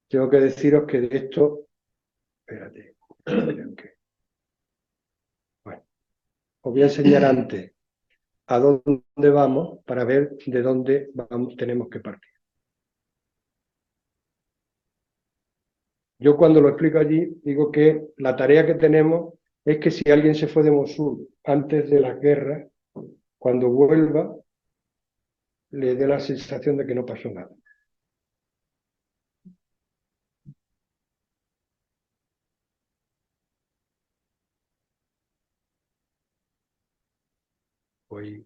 tengo que deciros que de esto, espérate, bueno, os voy a enseñar antes a dónde vamos para ver de dónde tenemos que partir. Yo cuando lo explico allí digo que la tarea que tenemos es que si alguien se fue de Mosul antes de las guerras, cuando vuelva le dé la sensación de que no pasó nada. Pues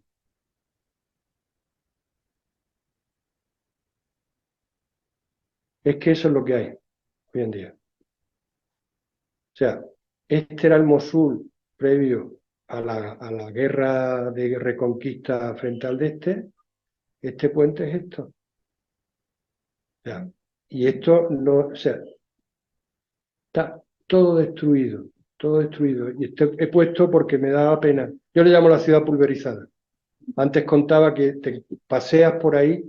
es que eso es lo que hay hoy en día. O sea, este era el Mosul previo a la guerra de reconquista frente al de este puente es esto. O sea, y esto no, o sea, está todo destruido, todo destruido. Y esto he puesto porque me daba pena. Yo le llamo la ciudad pulverizada. Antes contaba que te paseas por ahí,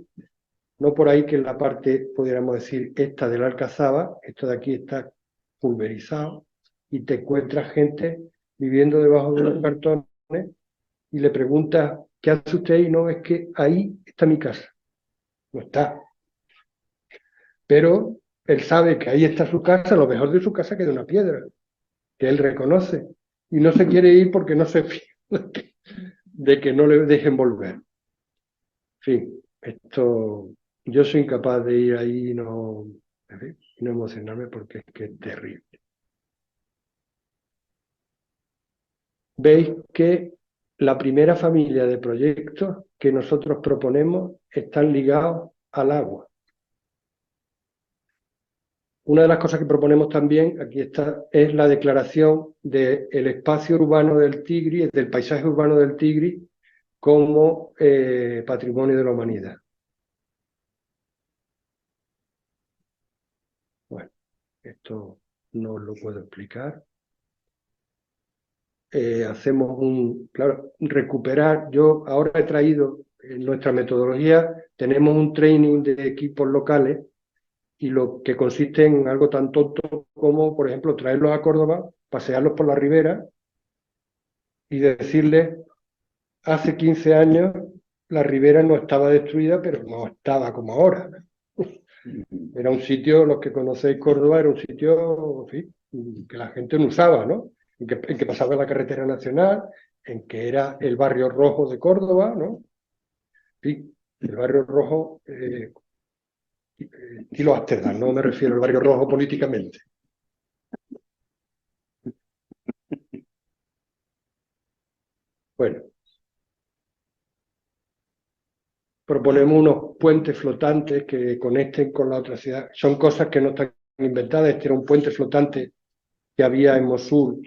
no por ahí que en la parte, pudiéramos decir, esta de la Alcazaba, esto de aquí está pulverizado, y te encuentras gente viviendo debajo de los cartones y le preguntas, ¿qué hace usted? Y no, es que ahí está mi casa. No está. Pero él sabe que ahí está su casa, lo mejor de su casa que de una piedra, que él reconoce. Y no se quiere ir porque no se fía de que no le dejen volver. En fin, esto, yo soy incapaz de ir ahí en fin, y no emocionarme porque es que es terrible. Veis que la primera familia de proyectos que nosotros proponemos están ligados al agua. Una de las cosas que proponemos también, aquí está, es la declaración del espacio urbano del Tigris, del paisaje urbano del Tigris, como patrimonio de la humanidad. Bueno, esto no lo puedo explicar. Hacemos claro, recuperar, yo ahora he traído en nuestra metodología, tenemos un training de equipos locales y lo que consiste en algo tan tonto como, por ejemplo, traerlos a Córdoba, pasearlos por la ribera y decirles, hace 15 años la ribera no estaba destruida, pero no estaba como ahora. Era un sitio, los que conocéis Córdoba, era un sitio, en fin, que la gente no usaba, ¿no? En que pasaba la carretera nacional, en que era el barrio rojo de Córdoba, ¿no? Sí, el barrio rojo, estilo Ámsterdam, no me refiero al barrio rojo políticamente. Bueno, proponemos unos puentes flotantes que conecten con la otra ciudad. Son cosas que no están inventadas. Este era un puente flotante que había en Mosul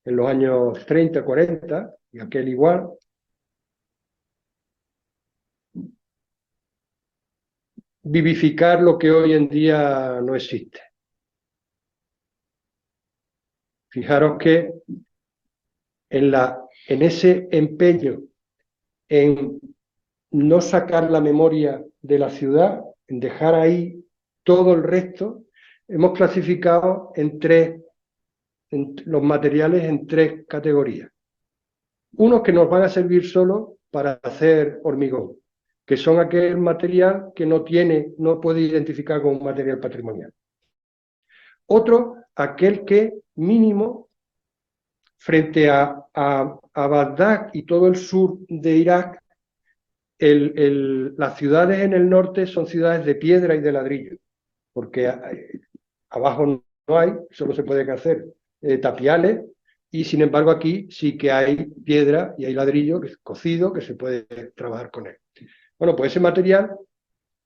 en los años 30, 40, y aquel igual. Vivificar lo que hoy en día no existe. Fijaros que en ese empeño en no sacar la memoria de la ciudad, en dejar ahí todo el resto, hemos clasificado los materiales en tres categorías. Unos que nos van a servir solo para hacer hormigón, que son aquel material que no puede identificar como un material patrimonial. Otro, aquel que mínimo, frente a Bagdad y todo el sur de Irak, las ciudades en el norte son ciudades de piedra y de ladrillo, porque abajo no hay, solo se puede hacer tapiales, y sin embargo aquí sí que hay piedra y hay ladrillo que es cocido, que se puede trabajar con él. Bueno, pues ese material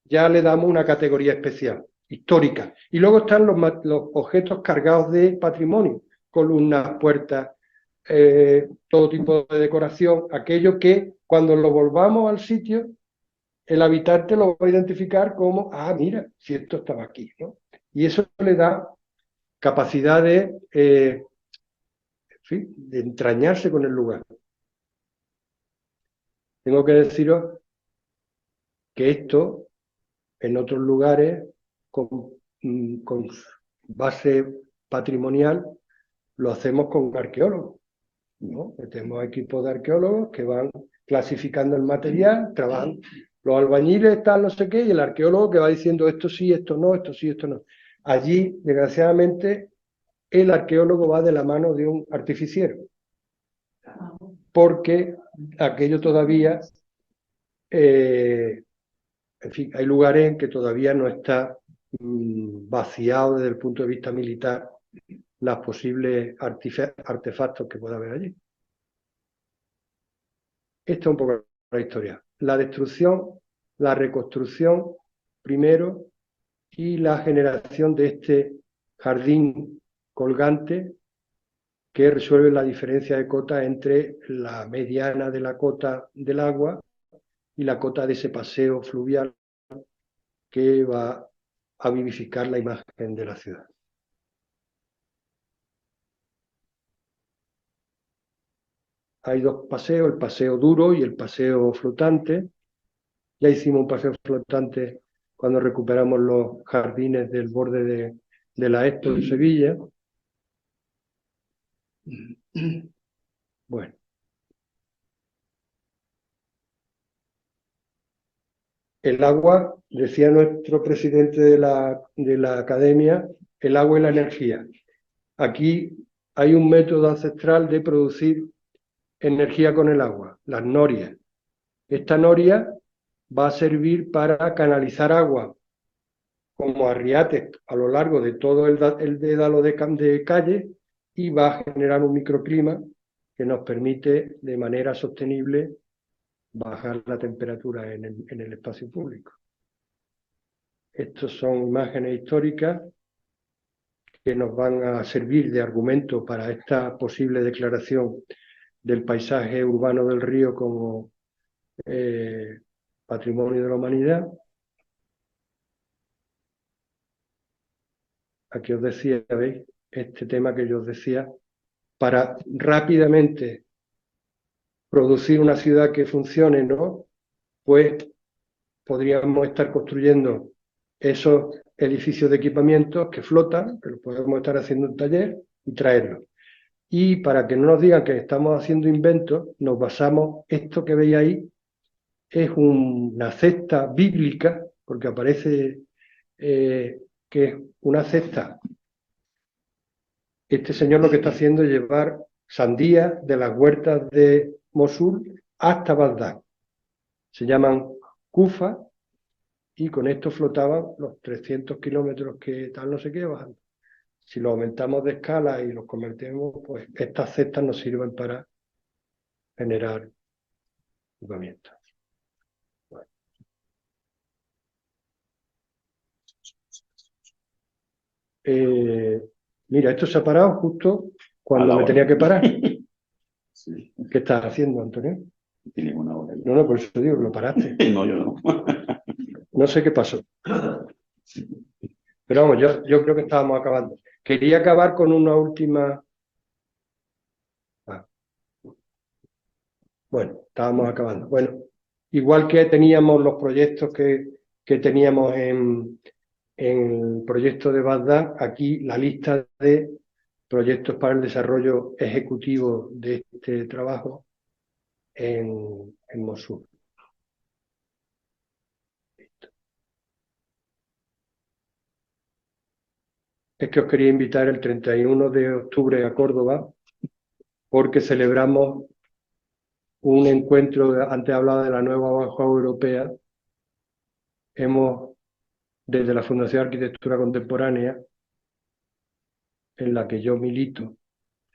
ya le damos una categoría especial, histórica. Y luego están los objetos cargados de patrimonio, columnas, puertas, todo tipo de decoración, aquello que cuando lo volvamos al sitio, el habitante lo va a identificar como, ah, mira, si esto estaba aquí, ¿no? Y eso le da capacidad en fin, de entrañarse con el lugar. Tengo que deciros que esto, en otros lugares, con base patrimonial, lo hacemos con arqueólogos, ¿no? Tenemos equipos de arqueólogos que van clasificando el material, trabajan, los albañiles están no sé qué, y el arqueólogo que va diciendo esto sí, esto no, esto sí, esto no. Allí, desgraciadamente, el arqueólogo va de la mano de un artificiero, porque aquello todavía, en fin, hay lugares en que todavía no está vaciado desde el punto de vista militar los posibles artefactos que pueda haber allí. Esta es un poco la historia. La destrucción, la reconstrucción primero y la generación de este jardín colgante que resuelve la diferencia de cota entre la mediana de la cota del agua y la cota de ese paseo fluvial que va a vivificar la imagen de la ciudad. Hay dos paseos, el paseo duro y el paseo flotante. Ya hicimos un paseo flotante cuando recuperamos los jardines del borde de la Expo de Sevilla. Bueno. El agua, decía nuestro presidente de la academia, el agua y la energía. Aquí hay un método ancestral de producir energía con el agua, las norias. Esta noria va a servir para canalizar agua como arriates a lo largo de todo el dédalo de calle y va a generar un microclima que nos permite de manera sostenible bajar la temperatura en el espacio público. Estas son imágenes históricas que nos van a servir de argumento para esta posible declaración del paisaje urbano del río como patrimonio de la humanidad. Aquí os decía, ¿veis? Este tema que yo os decía, para rápidamente producir una ciudad que funcione, ¿no? Pues podríamos estar construyendo esos edificios de equipamientos que flotan, que lo podemos estar haciendo en taller y traerlos. Y para que no nos digan que estamos haciendo inventos, nos basamos, esto que veis ahí, es una cesta bíblica, porque aparece que es una cesta. Este señor lo que está haciendo es llevar sandías de las huertas de Mosul hasta Bagdad. Se llaman Kufa y con esto flotaban los 300 kilómetros que tal no sé qué bajando. Si lo aumentamos de escala y los convertimos, pues estas cestas nos sirven para generar equipamiento. Bueno. Mira, esto se ha parado justo cuando me tenía que parar. Sí. ¿Qué estás haciendo, Antonio? Tiene una hora. No, por eso digo que lo paraste. No, yo no. No sé qué pasó. Pero vamos, yo creo que estábamos acabando. Quería acabar con una última... Bueno, estábamos acabando. Bueno, igual que teníamos los proyectos que teníamos en el proyecto de Bagdad, aquí la lista de proyectos para el desarrollo ejecutivo de este trabajo en Mosul. Es que os quería invitar el 31 de octubre a Córdoba porque celebramos un encuentro, antes hablaba de la nueva Embajada Europea, desde la Fundación de Arquitectura Contemporánea, en la que yo milito,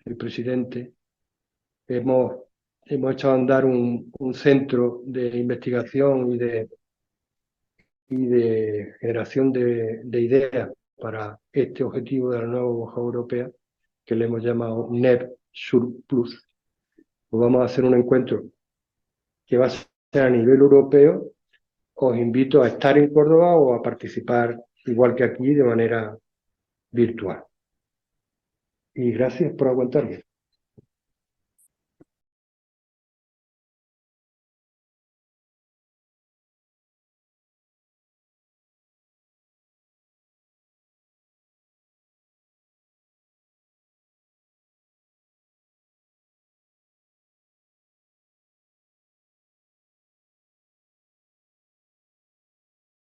el presidente, hemos echado a andar un centro de investigación y de generación de ideas para este objetivo de la nueva Embajada Europea, que le hemos llamado NEP Surplus. Pues vamos a hacer un encuentro que va a ser a nivel europeo. Os invito a estar en Córdoba o a participar, igual que aquí, de manera virtual. Y gracias por aguantarme.